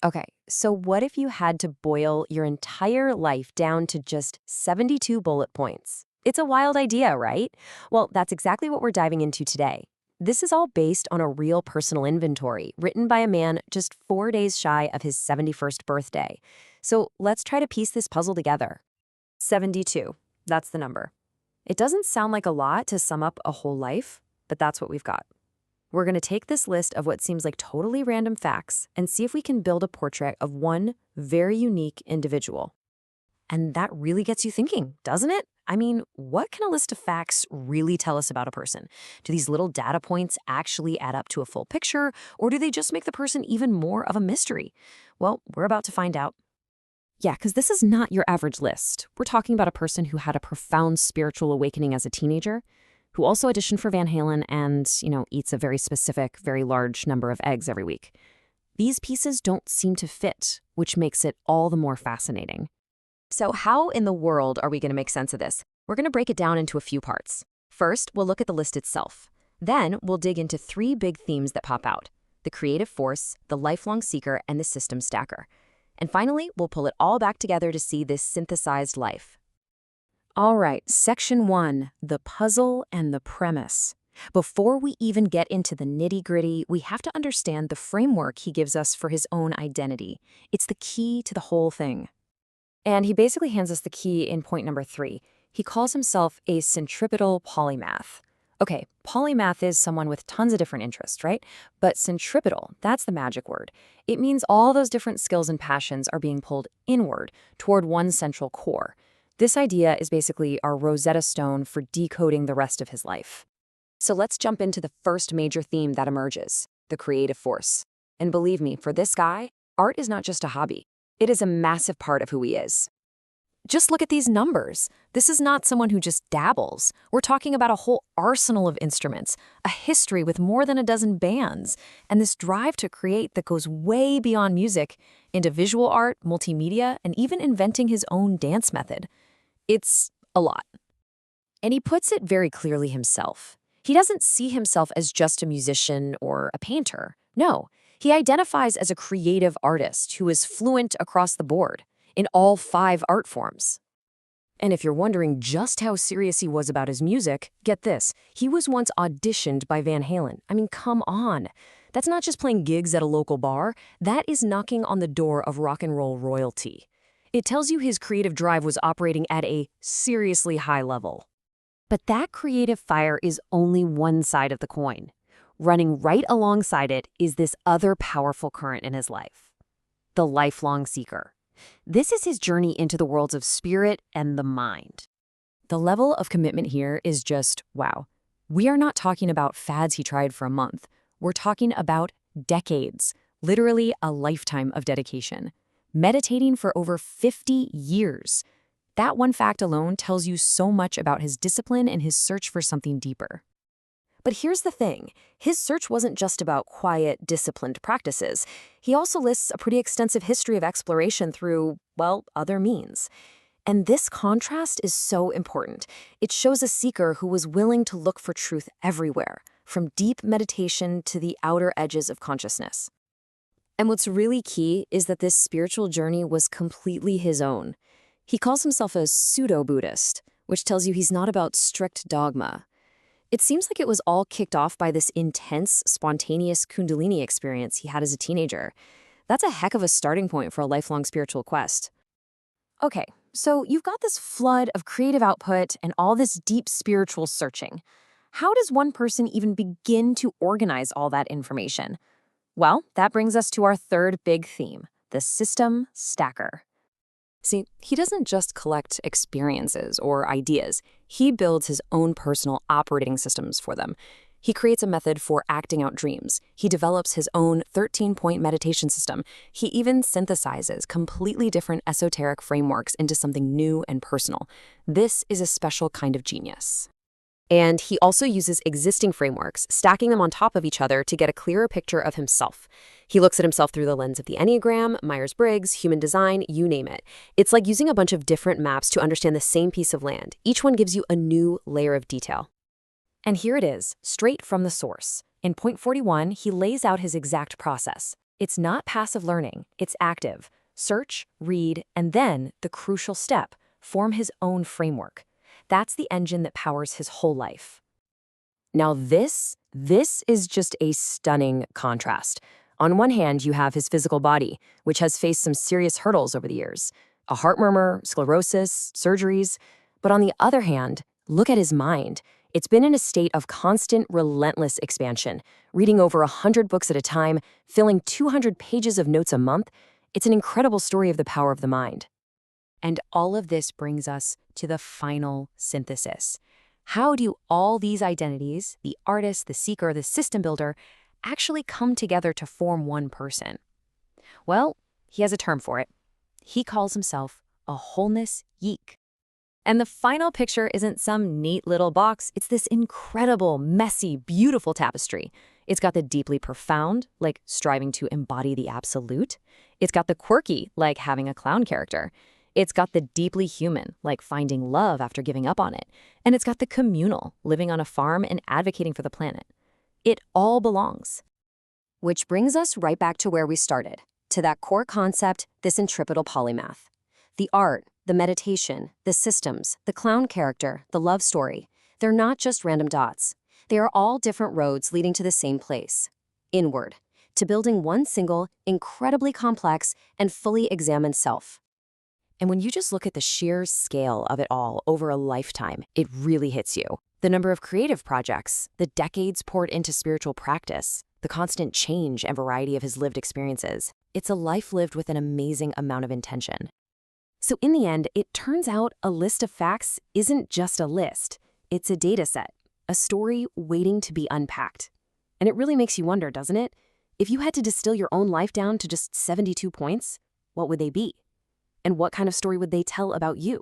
Okay, so what if you had to boil your entire life down to just 72 bullet points? It's a wild idea, right? Well, that's exactly what we're diving into today. This is all based on a real personal inventory written by a man just 4 days shy of his 71st birthday. So let's try to piece this puzzle together. 72. That's the number. It doesn't sound like a lot to sum up a whole life, but that's what we've got. We're going to take this list of what seems like totally random facts and see if we can build a portrait of one very unique individual. And that really gets you thinking, doesn't it? I mean, what can a list of facts really tell us about a person? Do these little data points actually add up to a full picture, or do they just make the person even more of a mystery? Well, we're about to find out. Yeah, because this is not your average list. We're talking about a person who had a profound spiritual awakening as a teenager, who also auditioned for Van Halen and, eats a very specific, very large number of eggs every week. These pieces don't seem to fit, which makes it all the more fascinating. So how in the world are we going to make sense of this? We're going to break it down into a few parts. First, we'll look at the list itself. Then, we'll dig into three big themes that pop out: the creative force, the lifelong seeker, and the system stacker. And finally, we'll pull it all back together to see this synthesized life. All right, section 1, the puzzle and the premise. Before we even get into the nitty-gritty, we have to understand the framework he gives us for his own identity. It's the key to the whole thing. And he basically hands us the key in point number 3. He calls himself a centripetal polymath. Okay, polymath is someone with tons of different interests, right? But centripetal, that's the magic word. It means all those different skills and passions are being pulled inward toward one central core. This idea is basically our Rosetta Stone for decoding the rest of his life. So let's jump into the first major theme that emerges: the creative force. And believe me, for this guy, art is not just a hobby. It is a massive part of who he is. Just look at these numbers. This is not someone who just dabbles. We're talking about a whole arsenal of instruments, a history with more than a dozen bands, and this drive to create that goes way beyond music into visual art, multimedia, and even inventing his own dance method. It's a lot. And he puts it very clearly himself. He doesn't see himself as just a musician or a painter. No, he identifies as a creative artist who is fluent across the board in all 5 art forms. And if you're wondering just how serious he was about his music, get this: he was once auditioned by Van Halen. I mean, come on. That's not just playing gigs at a local bar. That is knocking on the door of rock and roll royalty. It tells you his creative drive was operating at a seriously high level. But that creative fire is only one side of the coin. Running right alongside it is this other powerful current in his life: the lifelong seeker. This is his journey into the worlds of spirit and the mind. The level of commitment here is just wow. We are not talking about fads he tried for a month. We're talking about decades, literally a lifetime of dedication. Meditating for over 50 years. That one fact alone tells you so much about his discipline and his search for something deeper. But here's the thing: his search wasn't just about quiet, disciplined practices. He also lists a pretty extensive history of exploration through, well, other means. And this contrast is so important. It shows a seeker who was willing to look for truth everywhere, from deep meditation to the outer edges of consciousness. And what's really key is that this spiritual journey was completely his own. He calls himself a pseudo-Buddhist, which tells you he's not about strict dogma. It seems like it was all kicked off by this intense, spontaneous Kundalini experience he had as a teenager. That's a heck of a starting point for a lifelong spiritual quest. Okay, so you've got this flood of creative output and all this deep spiritual searching. How does one person even begin to organize all that information? Well, that brings us to our third big theme: the system stacker. See, he doesn't just collect experiences or ideas. He builds his own personal operating systems for them. He creates a method for acting out dreams. He develops his own 13-point meditation system. He even synthesizes completely different esoteric frameworks into something new and personal. This is a special kind of genius. And he also uses existing frameworks, stacking them on top of each other to get a clearer picture of himself. He looks at himself through the lens of the Enneagram, Myers-Briggs, human design, you name it. It's like using a bunch of different maps to understand the same piece of land. Each one gives you a new layer of detail. And here it is, straight from the source. In point 41, he lays out his exact process. It's not passive learning, it's active. Search, read, and then, the crucial step, form his own framework. That's the engine that powers his whole life. Now this is just a stunning contrast. On one hand, you have his physical body, which has faced some serious hurdles over the years. A heart murmur, sclerosis, surgeries. But on the other hand, look at his mind. It's been in a state of constant, relentless expansion, reading over 100 books at a time, filling 200 pages of notes a month. It's an incredible story of the power of the mind. And all of this brings us to the final synthesis. How do all these identities, the artist, the seeker, the system builder, actually come together to form one person? Well, he has a term for it. He calls himself a wholeness geek. And the final picture isn't some neat little box, it's this incredible, messy, beautiful tapestry. It's got the deeply profound, like striving to embody the absolute. It's got the quirky, like having a clown character. It's got the deeply human, like finding love after giving up on it. And it's got the communal, living on a farm and advocating for the planet. It all belongs. Which brings us right back to where we started, to that core concept, this intrepidal polymath. The art, the meditation, the systems, the clown character, the love story, they're not just random dots. They are all different roads leading to the same place, inward, to building one single, incredibly complex, and fully examined self. And when you just look at the sheer scale of it all over a lifetime, it really hits you. The number of creative projects, the decades poured into spiritual practice, the constant change and variety of his lived experiences. It's a life lived with an amazing amount of intention. So in the end, it turns out a list of facts isn't just a list. It's a data set, a story waiting to be unpacked. And it really makes you wonder, doesn't it? If you had to distill your own life down to just 72 points, what would they be? And what kind of story would they tell about you?